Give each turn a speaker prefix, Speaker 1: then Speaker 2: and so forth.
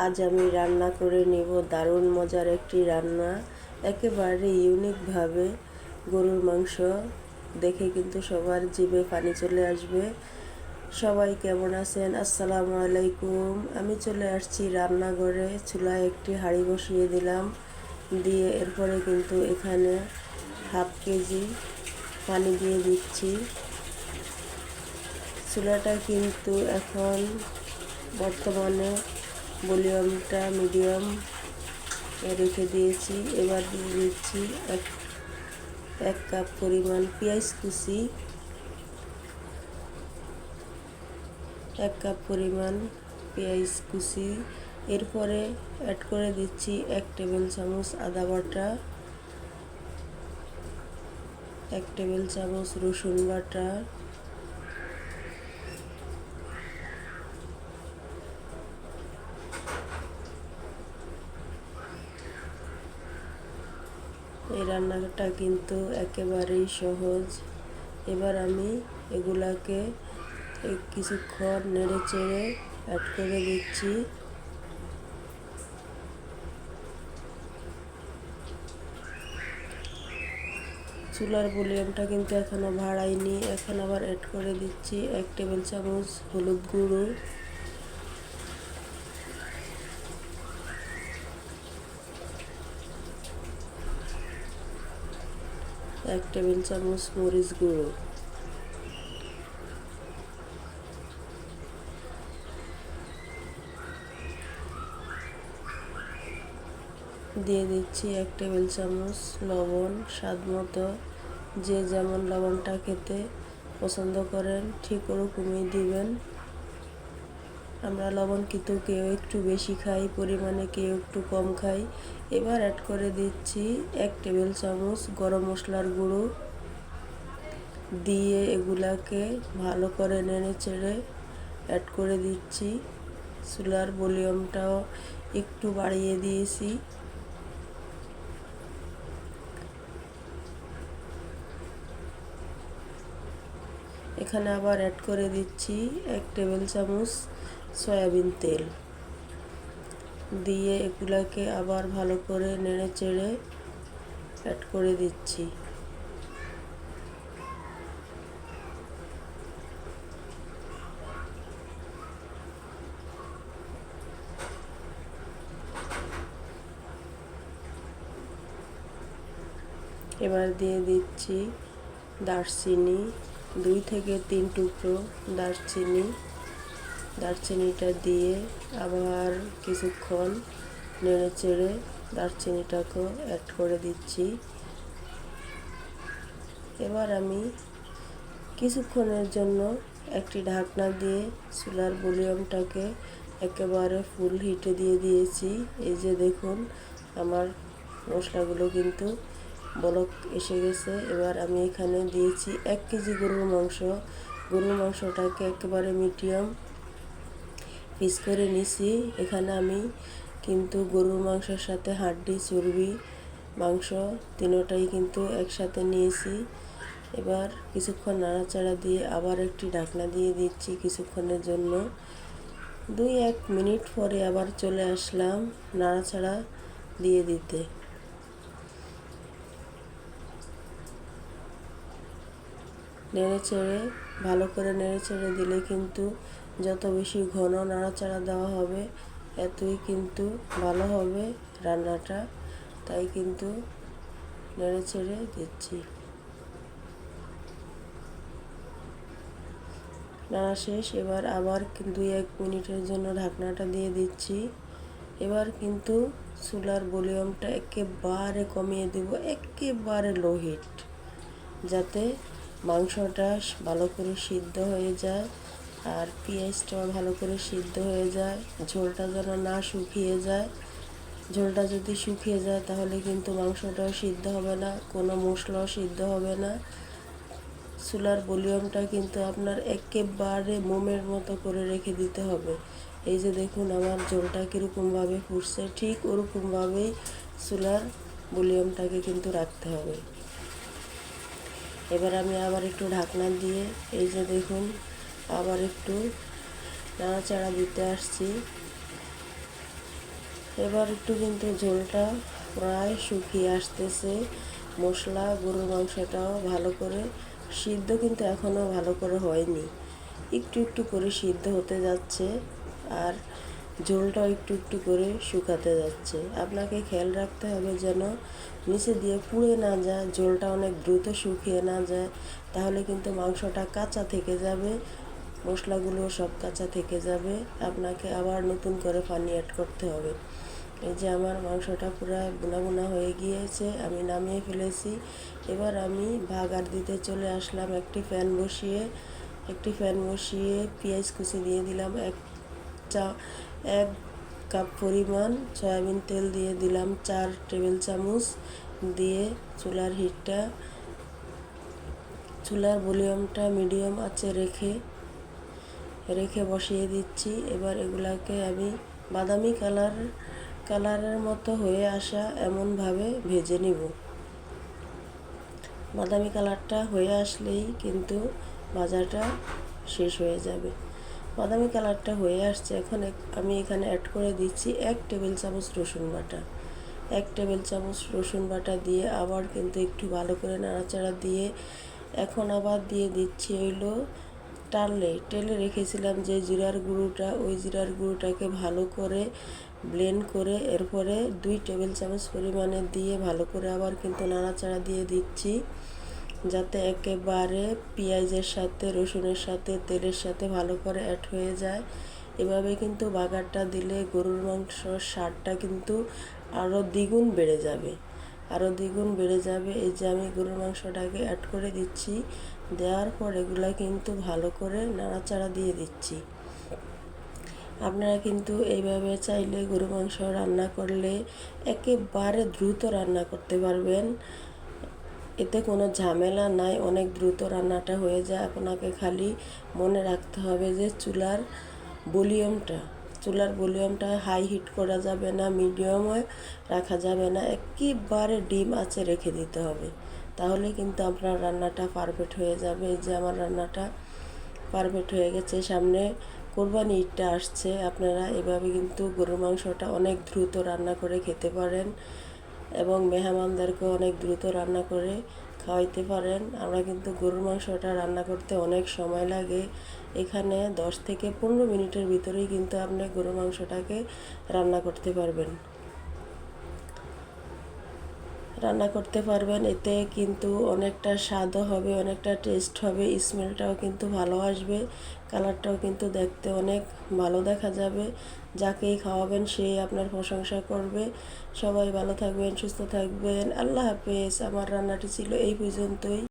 Speaker 1: আজ আমি রান্না করে নেব দারুণ মজার একটি রান্না, একেবারে ইউনিকভাবে গরুর মাংস। দেখে কিন্তু সবার জিভে পানি চলে আসবে। সবাই কেমন আছেন? আসসালামু আলাইকুম। আমি চলে আসছি রান্নাঘরে। চুলায় একটি হাঁড়ি বসিয়ে দিলাম, দিয়ে এরপরে কিন্তু এখানে হাফ কেজি পানি দিয়ে দিচ্ছি। চুলাটা কিন্তু এখন বর্তমানে ভলিউমটা মিডিয়াম রেখে দিয়েছি। এবার দিয়ে দিচ্ছি এক কাপ পরিমাণ পেঁয়াজ কুচি, এক কাপ পরিমাণ পেঁয়াজ কুচি। এরপরে অ্যাড করে দিচ্ছি 1 টেবিল চামচ আদা বাটা, 1 টেবিল চামচ রসুন বাটা, এই রান্নাটা কিন্তু একেবারেই সহজ। এবার আমি এগুলাকে কিছুক্ষণ নেড়ে চেড়ে অ্যাড করে দিচ্ছি। চুলার ভলিউমটা কিন্তু এখনও বাড়াইনি। এখন আবার অ্যাড করে দিচ্ছি 1 টেবিল চামচ হলুদ গুঁড়ো, 1 টেবিল চামচ মরিচ গুঁড়ো, দিয়ে দিচ্ছি 1 টেবিল চামচ লবণ স্বাদ মতো। যে যেমন লবণটা খেতে পছন্দ করেন ঠিক ওরকমই দিবেন। আমরা লবণ কিন্তু কেউ একটু বেশি খাই পরিমাণে, কেউ একটু কম খাই। এবার অ্যাড করে দিচ্ছি 1 টেবিল চামচ গরম মশলার গুঁড়ো, দিয়ে এগুলাকে ভালো করে নেড়ে চেড়ে অ্যাড করে দিচ্ছি। চুলার ভলিউমটাও একটু বাড়িয়ে দিয়েছি। এখানে আবার অ্যাড করে দিচ্ছি 1 টেবিল চামচ সয়াবিন তেল, দিয়ে এগুলাকে আবার ভালো করে নেড়ে চেড়ে অ্যাড করে দিচ্ছি। এবার দিয়ে দিচ্ছি দারচিনি, 2 থেকে 3 টুকরো দারচিনি। দারচিনিটা দিয়ে আবার কিছুক্ষণ নেড়ে চেড়ে দারচিনিটাকেও অ্যাড করে দিচ্ছি। এবার আমি কিছুক্ষণের জন্য একটি ঢাকনা দিয়ে চুলার ভলিউমটাকে একেবারে ফুল হিটে দিয়ে দিয়েছি। এই যে দেখুন আমার মশলাগুলো কিন্তু বলক এসে গেছে। এবার আমি এখানে দিয়েছি 1 কেজি গরুর মাংস। গরুর মাংসটাকে একেবারে মিডিয়াম পিস করে নিছি। এখানে আমি কিন্তু গরুর মাংসের সাথে হাড্ডি, চর্বি, মাংস তিনোটাই কিন্তু একসাথে নিয়েছি। এবার কিছুক্ষণ নাড়াচাড়া দিয়ে আবার একটি ঢাকনা দিয়ে দিচ্ছি কিছুক্ষণের জন্য। 2-1 মিনিট পরে আবার চলে আসলাম নাড়াচাড়া দিয়ে দিতে। নেড়ে চেড়ে ভালো করে নেড়ে চেড়ে দিলে কিন্তু যত বেশি ঘন নাড়াচাড়া দেওয়া হবে এতই কিন্তু ভালো হবে রান্নাটা। তাই কিন্তু নেড়ে চেড়ে দিচ্ছি। নাড়া শেষ। এবার আবার 2-1 মিনিটের জন্য ঢাকনাটা দিয়ে দিচ্ছি। এবার কিন্তু চুলার ভলিউমটা একেবারে কমিয়ে দেব, একেবারে লো হিট, যাতে মাংসটা ভালো করে সিদ্ধ হয়ে যায় আর পেঁয়াজটাও ভালো করে সিদ্ধ হয়ে যায়। ঝোলটা যেন না শুকিয়ে যায়। ঝোলটা যদি শুকিয়ে যায় তাহলে কিন্তু মাংসটাও সিদ্ধ হবে না, কোনো মশলাও সিদ্ধ হবে না। চুলার ভলিউমটা কিন্তু আপনার একেবারে মোমের মতো করে রেখে দিতে হবে। এই যে দেখুন আমার ঝোলটা কীরকমভাবে ফুটছে, ঠিক ওরকমভাবেই চুলার ভলিউমটাকে কিন্তু রাখতে হবে। এবার আমি আবার একটু ঢাকনা দিয়ে এই যে দেখুন আবার একটু নাড়াচাড়া দিতে আসছি। এবার একটু কিন্তু ঝোলটা প্রায় শুকিয়ে আসতেছে। মশলা গরুর মাংসটাও ভালো করে সিদ্ধ কিন্তু এখনও ভালো করে হয়নি, একটু একটু করে সিদ্ধ হতে যাচ্ছে আর ঝোলটাও একটু একটু করে শুকাতে যাচ্ছে। আপনাকে খেয়াল রাখতে হবে যেন নিচে দিয়ে পুড়ে না যায়, ঝোলটা অনেক দ্রুত শুকিয়ে না যায়, তাহলে কিন্তু মাংসটা কাঁচা থেকে যাবে, মশলাগুলো সব কাঁচা থেকে যাবে। আপনাকে আবার নতুন করে পানি অ্যাড করতে হবে। এই যে আমার মাংসটা পুরো বুনা বুনা হয়ে গিয়েছে, আমি নামিয়ে ফেলেছি। এবার আমি বাগার দিতে চলে আসলাম। একটি প্যান বসিয়ে পেঁয়াজ কুচি দিয়ে দিলাম, এক কাপ পরিমাণ সয়াবিন তেল দিয়ে দিলাম 4 টেবিল চামচ, দিয়ে চুলার ভলিউমটা মিডিয়াম আঁচে রেখে বসিয়ে দিচ্ছি। এবার এগুলাকে আমি বাদামি কালারের মতো হয়ে আসা এমনভাবে ভেজে নিব। বাদামি কালারটা হয়ে আসলেই কিন্তু ভাজাটা শেষ হয়ে যাবে। বাদামি কালারটা হয়ে আসছে, এখন আমি এখানে অ্যাড করে দিচ্ছি 1 টেবিল চামচ রসুন বাটা। 1 টেবিল চামচ রসুন বাটা দিয়ে আবার কিন্তু একটু ভালো করে নাড়াচাড়া দিয়ে এখন আবার দিয়ে দিচ্ছি হইলো টেলে রেখেছিলাম যে জিরার গুঁড়োটা, ওই জিরার গুঁড়োটাকে ভালো করে ব্লেন্ড করে এরপরে 2 টেবিল চামচ পরিমাণে দিয়ে ভালো করে আবার কিন্তু নাড়াচাড়া দিয়ে দিচ্ছি, যাতে একেবারে পেঁয়াজের সাথে রসুনের সাথে তেলের সাথে ভালো করে অ্যাড হয়ে যায়। এভাবে কিন্তু বাগারটা দিলে গরুর মাংসর স্বাদটা কিন্তু আরও দ্বিগুণ বেড়ে যাবে। এই যে আমি গরুর মাংসটাকে অ্যাড করে দিচ্ছি, দেওয়ার পর এগুলা কিন্তু ভালো করে নাড়াচাড়া দিয়ে দিচ্ছি। আপনারা কিন্তু এইভাবে চাইলে গরু মাংস রান্না করলে একেবারে দ্রুত রান্না করতে পারবেন, এতে কোনো ঝামেলা নাই, অনেক দ্রুত রান্নাটা হয়ে যায়। আপনাকে খালি মনে রাখতে হবে যে চুলার ভলিউমটা হাই হিট করা যাবে না, মিডিয়ামে রাখা যাবে না, একেবারে ডিম আঁচে রেখে দিতে হবে, তাহলে কিন্তু আপনার রান্নাটা পারফেক্ট হয়ে যাবে। এই যে আমার রান্নাটা পারফেক্ট হয়ে গেছে, সামনে কোরবানি ঈদটা আসছে, আপনারা এভাবে কিন্তু গরুর মাংসটা অনেক দ্রুত রান্না করে খেতে পারেন এবং মেহমানদেরকে অনেক দ্রুত রান্না করে খাওয়াইতে পারেন। আমরা কিন্তু গরুর মাংসটা রান্না করতে অনেক সময় লাগে, এখানে 10 থেকে 15 মিনিটের ভিতরেই কিন্তু আপনি গরুর মাংসটাকে রান্না করতে পারবেন। এতে কিন্তু অনেকটা স্বাদও হবে, অনেকটা টেস্ট হবে, স্মেলটাও কিন্তু ভালো আসবে, কালারটাও কিন্তু দেখতে অনেক ভালো দেখা যাবে। যাকেই খাওয়াবেন সেই আপনার প্রশংসা করবে। সবাই ভালো থাকবেন, সুস্থ থাকবেন, আল্লাহ হাফেজ। আমার রান্নাটি ছিল এই পর্যন্তই।